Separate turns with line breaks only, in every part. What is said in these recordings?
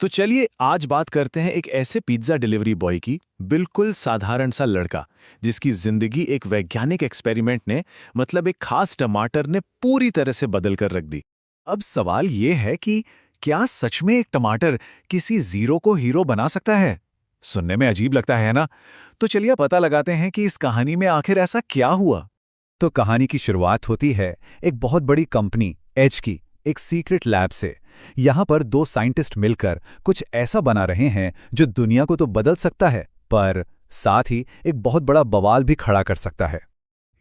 तो चलिए आज बात करते हैं एक ऐसे पिज्जा डिलीवरी बॉय की, बिल्कुल साधारण सा लड़का जिसकी जिंदगी एक वैज्ञानिक एक्सपेरिमेंट ने मतलब एक खास टमाटर ने पूरी तरह से बदल कर रख दी। अब सवाल ये है कि क्या सच में एक टमाटर किसी जीरो को हीरो बना सकता है? सुनने में अजीब लगता है ना? तो चलिए पता लगाते हैं कि इस कहानी में आखिर ऐसा क्या हुआ।
तो कहानी की शुरुआत होती है एक बहुत बड़ी कंपनी एज की एक सीक्रेट लैब से। यहाँ पर दो साइंटिस्ट मिलकर कुछ ऐसा बना रहे हैं जो दुनिया को तो बदल सकता है, पर साथ ही एक बहुत बड़ा बवाल भी खड़ा कर सकता है।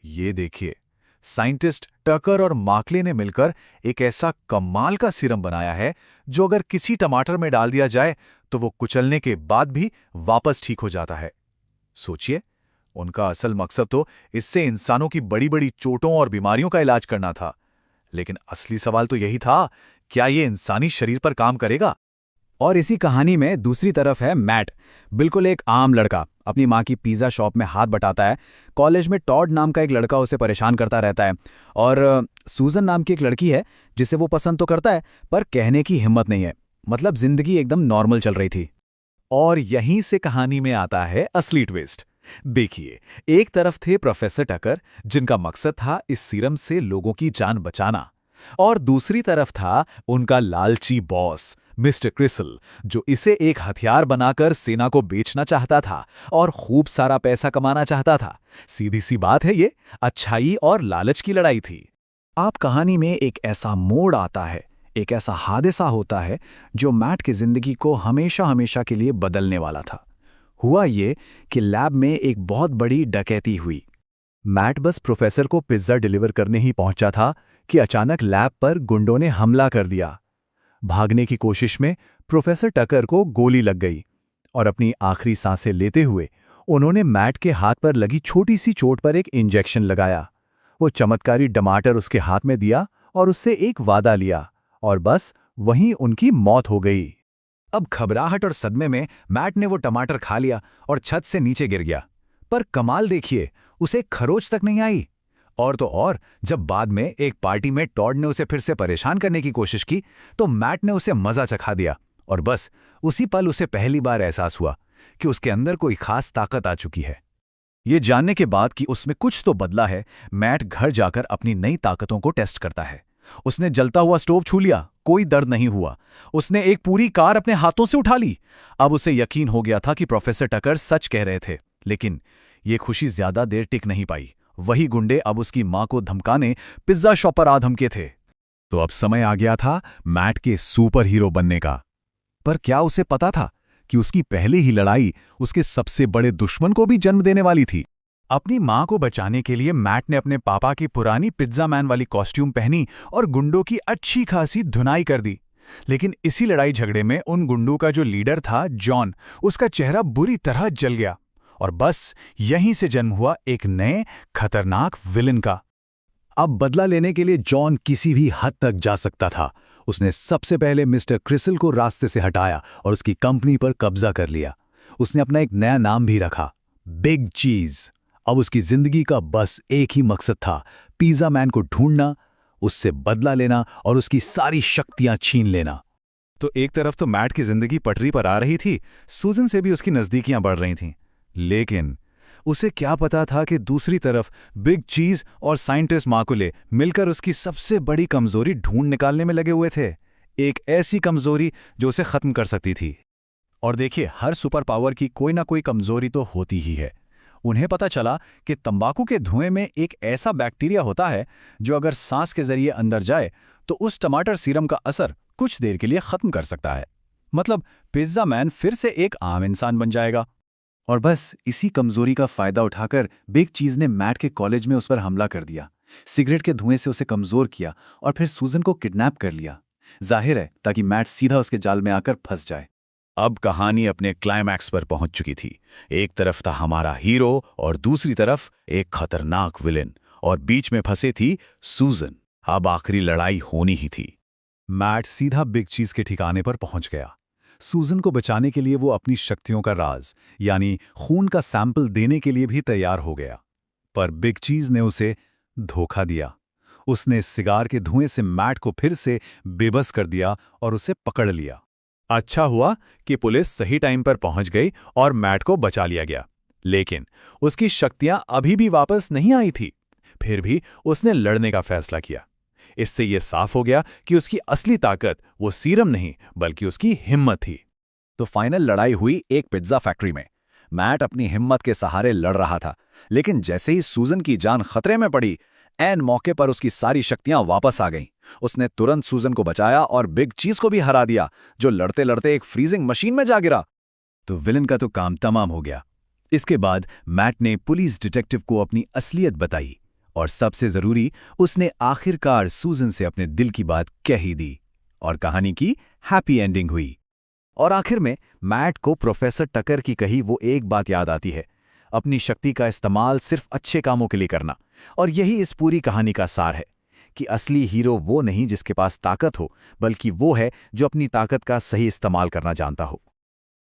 ये देखिए, साइंटिस्ट टकर और मार्कले ने मिलकर एक ऐसा कमाल का सीरम बनाया है जो अगर किसी टमाटर में डाल दिया जाए तो वो कुचलने के बाद भी वापस ठीक हो जाता है। सोचिए, उनका असल मकसद तो इससे इंसानों की बड़ी बड़ी चोटों और बीमारियों का इलाज करना था। लेकिन असली सवाल तो यही था, क्या ये इंसानी शरीर पर काम करेगा?
और इसी कहानी में दूसरी तरफ है मैट, बिल्कुल एक आम लड़का, अपनी माँ की पिज़्ज़ा शॉप में हाथ बटाता है। कॉलेज में टॉड नाम का एक लड़का उसे परेशान करता रहता है, और सूजन नाम की एक लड़की है जिसे वो पसंद तो करता है पर कहने की हिम्मत नहीं है। मतलब जिंदगी एकदम नॉर्मल चल रही थी।
और यहीं से कहानी में आता है असली ट्विस्ट। देखिए, एक तरफ थे प्रोफेसर टकर जिनका मकसद था इस सीरम से लोगों की जान बचाना, और दूसरी तरफ था उनका लालची बॉस मिस्टर क्रिसल, जो इसे एक हथियार बनाकर सेना को बेचना चाहता था और खूब सारा पैसा कमाना चाहता था। सीधी सी बात है, ये अच्छाई और लालच की लड़ाई थी।
आप कहानी में एक ऐसा मोड़ आता है, एक ऐसा हादसा होता है जो मैट की जिंदगी को हमेशा हमेशा के लिए बदलने वाला था। हुआ ये कि लैब में एक बहुत बड़ी डकैती हुई। मैट बस प्रोफेसर को पिज्जा डिलीवर करने ही पहुंचा था कि अचानक लैब पर गुंडों ने हमला कर दिया। भागने की कोशिश में प्रोफेसर टकर को गोली लग गई और अपनी आखिरी सांसें लेते हुए उन्होंने मैट के हाथ पर लगी छोटी सी चोट पर एक इंजेक्शन लगाया। वो चमत्कारी टमाटर उसके हाथ में दिया और उससे एक वादा लिया, और बस वहीं उनकी मौत हो गई।
अब घबराहट और सदमे में मैट ने वो टमाटर खा लिया और छत से नीचे गिर गया। पर कमाल देखिए, उसे खरोच तक नहीं आई। और तो और, जब बाद में एक पार्टी में टॉड ने उसे फिर से परेशान करने की कोशिश की तो मैट ने उसे मजा चखा दिया, और बस उसी पल उसे पहली बार एहसास हुआ कि उसके अंदर कोई खास ताकत आ चुकी है। ये जानने के बाद कि उसमें कुछ तो बदला है, मैट घर जाकर अपनी नई ताकतों को टेस्ट करता है। उसने जलता हुआ स्टोव छू लिया, कोई दर्द नहीं हुआ। उसने एक पूरी कार अपने हाथों से उठा ली। अब उसे यकीन हो गया था कि प्रोफेसर टकर सच कह रहे थे। लेकिन ये खुशी ज्यादा देर टिक नहीं पाई। वही गुंडे अब उसकी मां को धमकाने पिज्जा शॉप पर आ धमके थे। तो अब समय आ गया था मैट के सुपर हीरो बनने का। पर क्या उसे पता था कि उसकी पहली ही लड़ाई उसके सबसे बड़े दुश्मन को भी जन्म देने वाली थी? अपनी मां को बचाने के लिए मैट ने अपने पापा की पुरानी पिज्जा मैन वाली कॉस्ट्यूम पहनी और गुंडों की अच्छी खासी धुनाई कर दी। लेकिन इसी लड़ाई झगड़े में उन गुंडों का जो लीडर था जॉन, उसका चेहरा बुरी तरह जल गया, और बस यहीं से जन्म हुआ एक नए खतरनाक विलन का। अब बदला लेने के लिए जॉन किसी भी हद तक जा सकता था। उसने सबसे पहले मिस्टर क्रिसल को रास्ते से हटाया और उसकी कंपनी पर कब्जा कर लिया। उसने अपना एक नया नाम भी रखा, बिग चीज। अब उसकी जिंदगी का बस एक ही मकसद था, पिज्जा मैन को ढूंढना, उससे बदला लेना और उसकी सारी शक्तियां छीन लेना। तो एक तरफ तो मैट की जिंदगी पटरी पर आ रही थी, सूजन से भी उसकी नजदीकियां बढ़ रही थीं। लेकिन उसे क्या पता था कि दूसरी तरफ बिग चीज और साइंटिस्ट मार्कुले मिलकर उसकी सबसे बड़ी कमजोरी ढूंढ निकालने में लगे हुए थे। एक ऐसी कमजोरी जो उसे खत्म कर सकती थी। और देखिए, हर सुपर पावर की कोई ना कोई कमजोरी तो होती ही है। उन्हें पता चला कि तंबाकू के धुएं में एक ऐसा बैक्टीरिया होता है जो अगर सांस के जरिए अंदर जाए तो उस टमाटर सीरम का असर कुछ देर के लिए खत्म कर सकता है। मतलब पिज्जा मैन फिर से एक आम इंसान बन जाएगा। और बस इसी कमजोरी का फायदा उठाकर बिग चीज ने मैट के कॉलेज में उस पर हमला कर दिया। सिगरेट के धुएं से उसे कमजोर किया और फिर सूजन को किडनैप कर लिया। जाहिर है, ताकि मैट सीधा उसके जाल में आकर फंस जाए। अब कहानी अपने क्लाइमैक्स पर पहुंच चुकी थी। एक तरफ था हमारा हीरो और दूसरी तरफ एक खतरनाक विलेन, और बीच में फंसे थी सूजन। अब आखिरी लड़ाई होनी ही थी। मैट सीधा बिग चीज के ठिकाने पर पहुंच गया। सूजन को बचाने के लिए वो अपनी शक्तियों का राज यानी खून का सैंपल देने के लिए भी तैयार हो गया। पर बिग चीज ने उसे धोखा दिया। उसने सिगार के धुएं से मैट को फिर से बेबस कर दिया और उसे पकड़ लिया। अच्छा हुआ कि पुलिस सही टाइम पर पहुंच गई और मैट को बचा लिया गया। लेकिन उसकी शक्तियां अभी भी वापस नहीं आई थी। फिर भी उसने लड़ने का फैसला किया। इससे यह साफ हो गया कि उसकी असली ताकत वो सीरम नहीं बल्कि उसकी हिम्मत थी।
तो फाइनल लड़ाई हुई एक पिज्जा फैक्ट्री में। मैट अपनी हिम्मत के सहारे लड़ रहा था, लेकिन जैसे ही सूजन की जान खतरे में पड़ी, ऐन मौके पर उसकी सारी शक्तियां वापस आ गईं। उसने तुरंत सूजन को बचाया और बिग चीज को भी हरा दिया, जो लड़ते लड़ते एक फ्रीजिंग मशीन में जा गिरा। तो विलन का तो काम तमाम हो गया। इसके बाद मैट ने पुलिस डिटेक्टिव को अपनी असलियत बताई और सबसे जरूरी, उसने आखिरकार सूजन से अपने दिल की बात कह ही दी और कहानी की हैप्पी एंडिंग हुई। और आखिर में मैट को प्रोफेसर टकर की कही वो एक बात याद आती है, अपनी शक्ति का इस्तेमाल सिर्फ अच्छे कामों के लिए करना। और यही इस पूरी कहानी का सार है कि असली हीरो वो नहीं जिसके पास ताकत हो, बल्कि वो है जो अपनी ताकत का सही इस्तेमाल करना जानता हो।